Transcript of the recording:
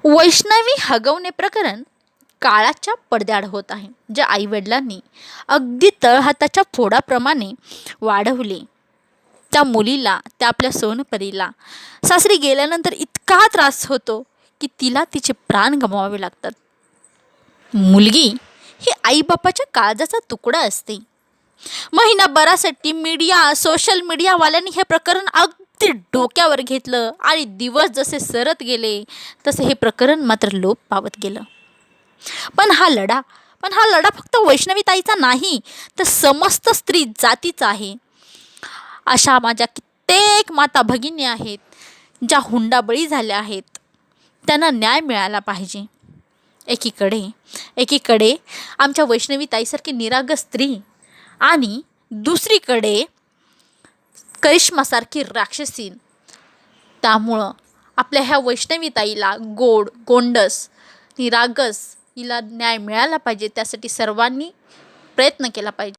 वैष्णवी हगवणे प्रकरण काळाच्या पडद्याआड होत आहे. ज्या आईवडिलांनी अगदी तळहाताच्या फोडाप्रमाणे वाढवले, त्या मुलीला, त्या आपल्या सोनपरीला सासरी गेल्यानंतर इतका त्रास होतो की तिला तिचे प्राण गमवावे लागतात. मुलगी ही आईबापाच्या काळजाचा तुकडा असते. महिनाभरासाठी सोशल मीडियावाल्यांनी हे प्रकरण अगदी डोक्यावर घेतलं आणि दिवस जसे सरत गेले तसे हे प्रकरण मात्र लोप पावत गेलं. पण हा लढा फक्त वैष्णवीताईचा नाही, तर समस्त स्त्री जातीचा आहे. अशा माझ्या कित्येक माता भगिनी आहेत ज्या हुंडाबळी झाल्या आहेत. त्यांना न्याय मिळाला पाहिजे. एकीकडे आमच्या वैष्णवीताईसारखी निरागस स्त्री आणि दुसरीकडे करिश्मासारखी राक्षसी. त्यामुळं आपल्या ह्या वैष्णवीताईला गोंडस निरागस हिला न्याय मिळाला पाहिजे. त्यासाठी सर्वांनी प्रयत्न केला पाहिजे.